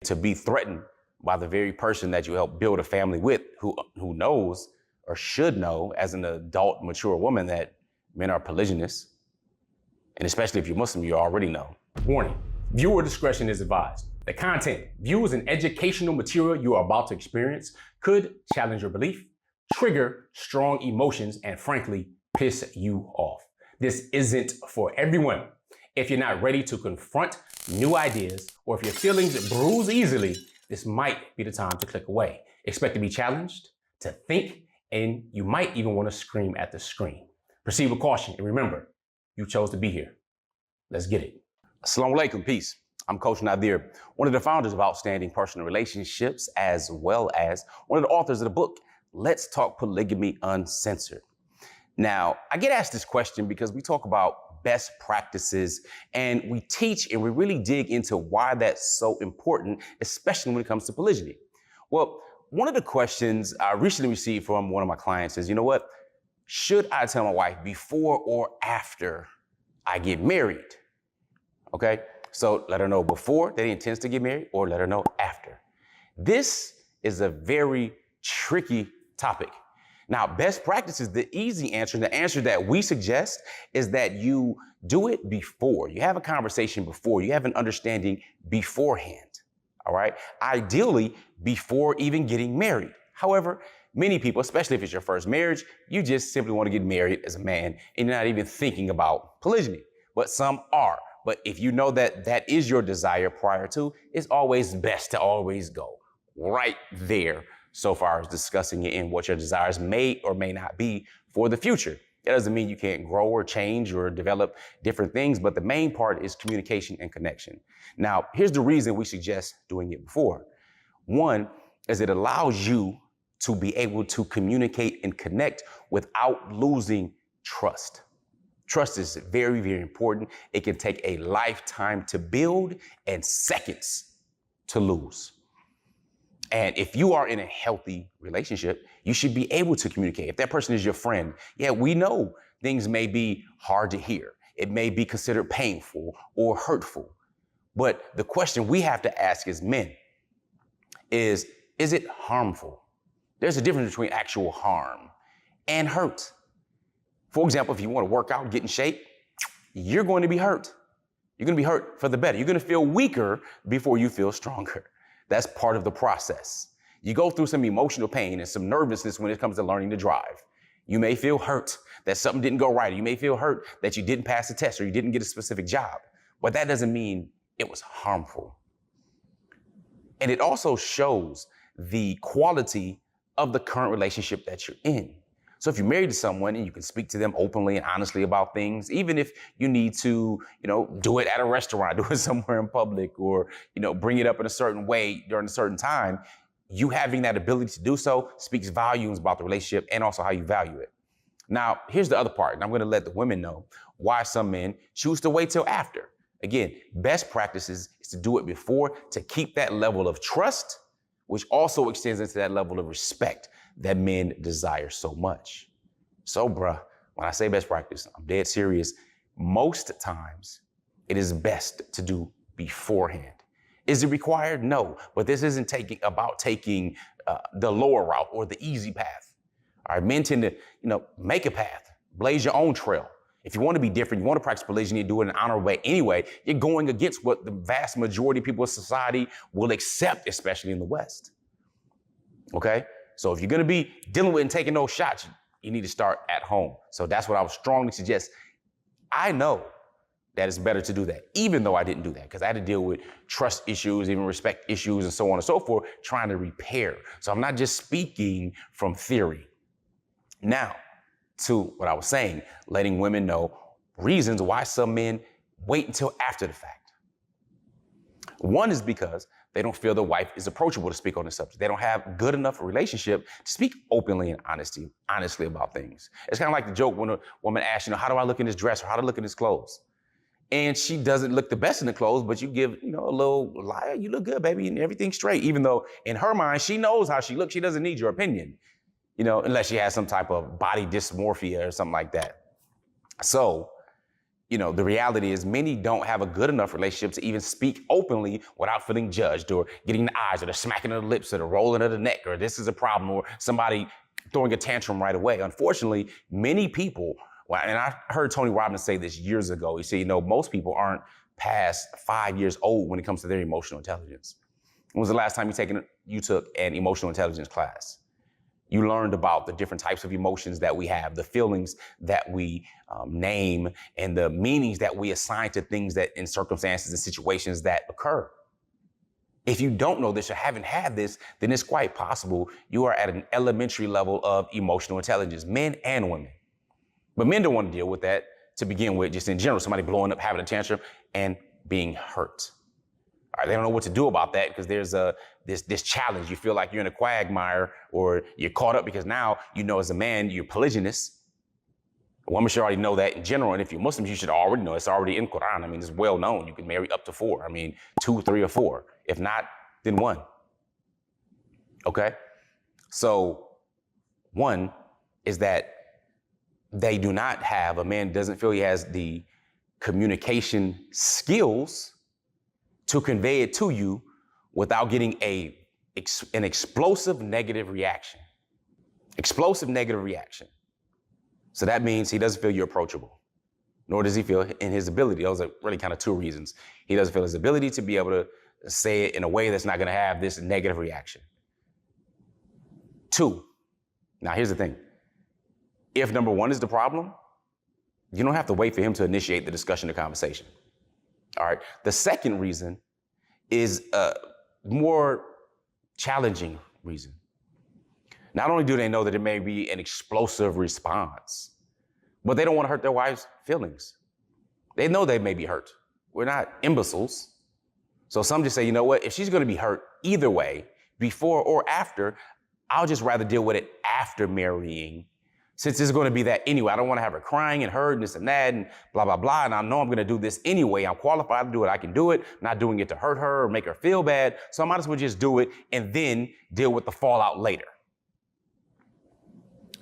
to be threatened by the very person that you help build a family with, who knows or should know as an adult, mature woman that men are polygynous. And especially if you're Muslim, you already know. Warning, viewer discretion is advised. The content, views, and educational material you are about to experience could challenge your belief, trigger strong emotions, and frankly, piss you off. This isn't for everyone. If you're not ready to confront new ideas, or if your feelings bruise easily, this might be the time to click away. Expect to be challenged, to think, and you might even want to scream at the screen. Proceed with caution, and remember, you chose to be here. Let's get it. Assalamu alaikum, peace. I'm Coach Nazir, one of the founders of Outstanding Personal Relationships, as well as one of the authors of the book, Let's Talk Polygamy Uncensored. Now, I get asked this question because we talk about best practices and we teach and we really dig into why that's so important, especially when it comes to polygyny. Well, one of the questions I recently received from one of my clients is, you know what? Should I tell my wife before or after I get married? Okay, so let her know before that he intends to get married, or let her know after. This is a very tricky topic. Now, best practices, the easy answer, the answer that we suggest is that you do it before. You have a conversation before, you have an understanding beforehand, all right? Ideally, before even getting married. However, many people, especially if it's your first marriage, you just simply want to get married as a man and you're not even thinking about polygyny, but some are. But if you know that that is your desire prior to, it's always best to always go right there so far as discussing it and what your desires may or may not be for the future. That doesn't mean you can't grow or change or develop different things, but the main part is communication and connection. Now, here's the reason we suggest doing it before. One is it allows you to be able to communicate and connect without losing trust. Trust is very, very important. It can take a lifetime to build and seconds to lose. And if you are in a healthy relationship, you should be able to communicate. If that person is your friend, yeah, we know things may be hard to hear. It may be considered painful or hurtful. But the question we have to ask as men is it harmful? There's a difference between actual harm and hurt. For example, if you want to work out, get in shape, you're going to be hurt. You're going to be hurt for the better. You're going to feel weaker before you feel stronger. That's part of the process. You go through some emotional pain and some nervousness when it comes to learning to drive. You may feel hurt that something didn't go right. You may feel hurt that you didn't pass a test or you didn't get a specific job. But that doesn't mean it was harmful. And it also shows the quality of the current relationship that you're in. So if you're married to someone and you can speak to them openly and honestly about things, even if you need to, do it at a restaurant, do it somewhere in public, or, bring it up in a certain way during a certain time, you having that ability to do so speaks volumes about the relationship and also how you value it. Now, here's the other part, and I'm going to let the women know why some men choose to wait till after. Again, best practices is to do it before to keep that level of trust, which also extends into that level of respect that men desire so much. So, bruh, when I say best practice, I'm dead serious. Most times, it is best to do beforehand. Is it required? No, but this isn't about taking the lower route or the easy path. All right, men tend to, make a path, blaze your own trail. If you want to be different, you want to practice polygyny, do it in an honorable way anyway, you're going against what the vast majority of people in society will accept, especially in the West. Okay? So if you're going to be dealing with and taking those shots, you need to start at home. So that's what I would strongly suggest. I know that it's better to do that, even though I didn't do that, because I had to deal with trust issues, even respect issues, and so on and so forth, trying to repair. So I'm not just speaking from theory. Now, to what I was saying, letting women know reasons why some men wait until after the fact. One is because they don't feel the wife is approachable to speak on the subject. They don't have good enough relationship to speak openly and honestly about things. It's kind of like the joke when a woman asks, how do I look in this dress or how do I look in this clothes? And she doesn't look the best in the clothes, but you give, a little lie, you look good, baby, and everything's straight. Even though in her mind, she knows how she looks. She doesn't need your opinion, unless she has some type of body dysmorphia or something like that. So the reality is many don't have a good enough relationship to even speak openly without feeling judged or getting the eyes or the smacking of the lips or the rolling of the neck or this is a problem or somebody throwing a tantrum right away. Unfortunately, many people, and I heard Tony Robbins say this years ago, he said, most people aren't past 5 years old when it comes to their emotional intelligence. When was the last time you took an emotional intelligence class? You learned about the different types of emotions that we have, the feelings that we name, and the meanings that we assign to things that in circumstances and situations that occur. If you don't know this or haven't had this, then it's quite possible you are at an elementary level of emotional intelligence, men and women. But men don't want to deal with that to begin with, just in general, somebody blowing up, having a tantrum, and being hurt. All right, they don't know what to do about that because there's this challenge. You feel like you're in a quagmire or you're caught up because now, as a man, you're polygynous. A woman should already know that in general. And if you're Muslim, you should already know. It's already in Quran. I mean, it's well known. You can marry up to 4. I mean, 2, 3, or 4. If not, then 1. Okay? So 1 is that they do not have, a man doesn't feel he has the communication skills to convey it to you without getting an explosive negative reaction. Explosive negative reaction. So that means he doesn't feel you're approachable, nor does he feel in his ability. Those are really kind of 2 reasons. He doesn't feel his ability to be able to say it in a way that's not going to have this negative reaction. 2, now here's the thing. If number 1 is the problem, you don't have to wait for him to initiate the discussion or conversation. All right. The second reason is a more challenging reason. Not only do they know that it may be an explosive response, but they don't want to hurt their wife's feelings. They know they may be hurt. We're not imbeciles. So some just say, you know what, if she's going to be hurt either way, before or after, I'll just rather deal with it after marrying, since it's going to be that anyway. I don't want to have her crying and hurt and this and that and blah, blah, blah. And I know I'm going to do this anyway. I'm qualified to do it. I can do it. I'm not doing it to hurt her or make her feel bad. So I might as well just do it and then deal with the fallout later.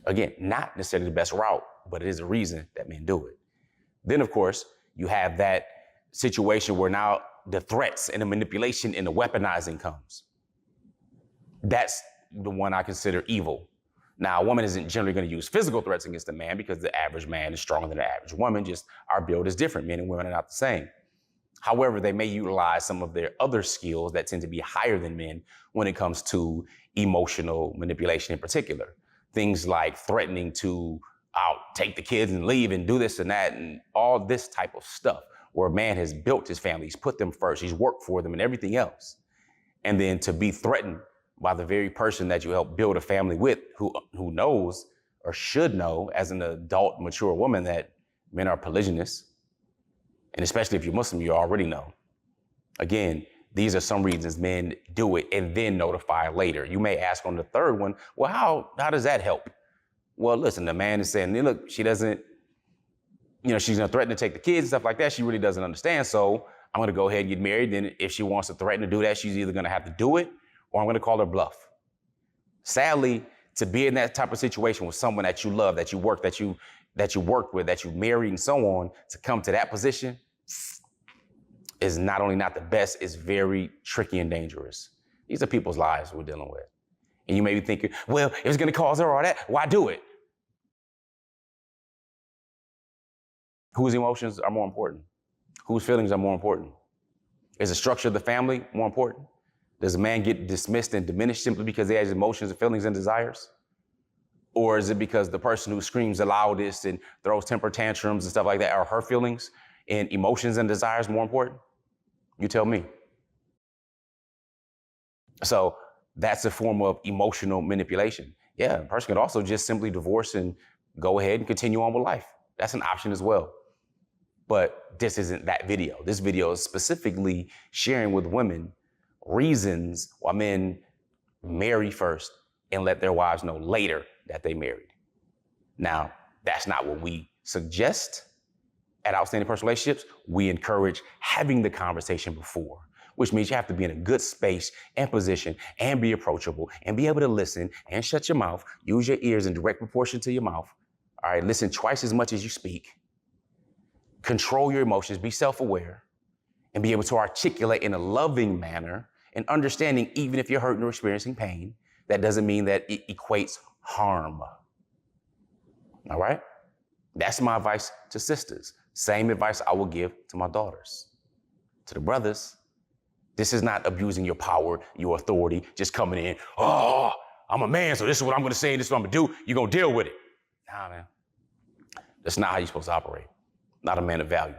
Again, not necessarily the best route, but it is a reason that men do it. Then, of course, you have that situation where now the threats and the manipulation and the weaponizing comes. That's the one I consider evil. Now, a woman isn't generally going to use physical threats against a man because the average man is stronger than the average woman. Just our build is different. Men and women are not the same. However, they may utilize some of their other skills that tend to be higher than men when it comes to emotional manipulation in particular. Things like threatening to take the kids and leave and do this and that and all this type of stuff where a man has built his family, he's put them first, he's worked for them and everything else. And then to be threatened by the very person that you help build a family with who knows or should know as an adult, mature woman that men are polygynous. And especially if you're Muslim, you already know. Again, these are some reasons men do it and then notify later. You may ask on the third one, well, how does that help? Well, listen, the man is saying, look, she doesn't, she's going to threaten to take the kids and stuff like that. She really doesn't understand. So I'm going to go ahead and get married. Then if she wants to threaten to do that, she's either going to have to do it or I'm going to call her bluff. Sadly, to be in that type of situation with someone that you love, that you work with, that you married and so on, to come to that position is not only not the best, it's very tricky and dangerous. These are people's lives we're dealing with. And you may be thinking, well, if it's going to cause her all that, why do it? Whose emotions are more important? Whose feelings are more important? Is the structure of the family more important? Does a man get dismissed and diminished simply because he has emotions and feelings and desires? Or is it because the person who screams the loudest and throws temper tantrums and stuff like that are her feelings and emotions and desires more important? You tell me. So that's a form of emotional manipulation. Yeah, a person could also just simply divorce and go ahead and continue on with life. That's an option as well. But this isn't that video. This video is specifically sharing with women reasons why men marry first and let their wives know later that they married. Now, that's not what we suggest at Outstanding Personal Relationships. We encourage having the conversation before, which means you have to be in a good space and position and be approachable and be able to listen and shut your mouth, use your ears in direct proportion to your mouth. All right, listen twice as much as you speak. control your emotions, be self-aware, and be able to articulate in a loving manner and understanding even if you're hurting or experiencing pain, that doesn't mean that it equates harm. All right? That's my advice to sisters. Same advice I will give to my daughters. To the brothers, this is not abusing your power, your authority, just coming in, oh, I'm a man, so this is what I'm going to say, and this is what I'm going to do. You're going to deal with it. Nah, man. That's not how you're supposed to operate. Not a man of value.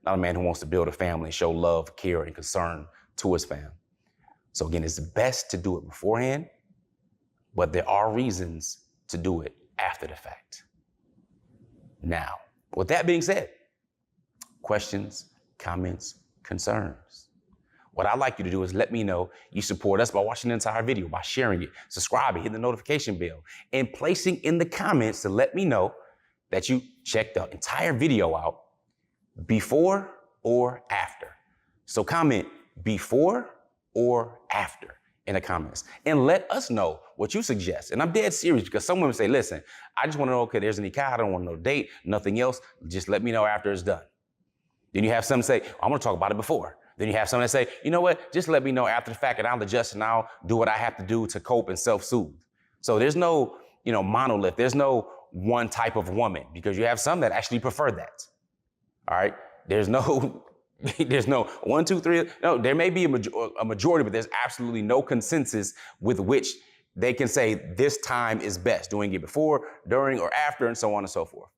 Not a man who wants to build a family, show love, care, and concern to his fam. So again, it's best to do it beforehand, but there are reasons to do it after the fact. Now, with that being said, questions, comments, concerns. What I'd like you to do is let me know you support us by watching the entire video, by sharing it, subscribing, hitting the notification bell, and placing in the comments to let me know that you checked the entire video out before or after. So comment before or after in the comments and let us know what you suggest. And I'm dead serious because some women say, listen, I just want to know, okay, there's an nikah, I don't want no date, nothing else. Just let me know after it's done. Then you have some say, I'm going to talk about it before. Then you have some that say, you know what, just let me know after the fact and I'll adjust and I'll do what I have to do to cope and self-soothe. So there's no, monolith. There's no one type of woman because you have some that actually prefer that. All right. There's no 1, 2, 3. No, there may be a majority, but there's absolutely no consensus with which they can say this time is best, doing it before, during, or after, and so on and so forth.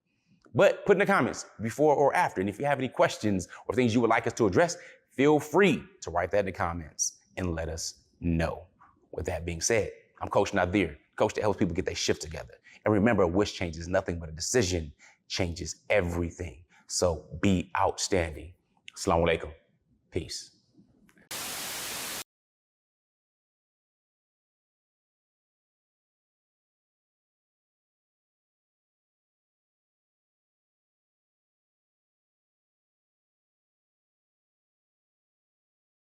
But put in the comments before or after. And if you have any questions or things you would like us to address, feel free to write that in the comments and let us know. With that being said, I'm Coach Nazir, coach that helps people get their shift together. And remember, a wish changes nothing, but a decision changes everything. So be outstanding. Assalamu alaikum. Peace.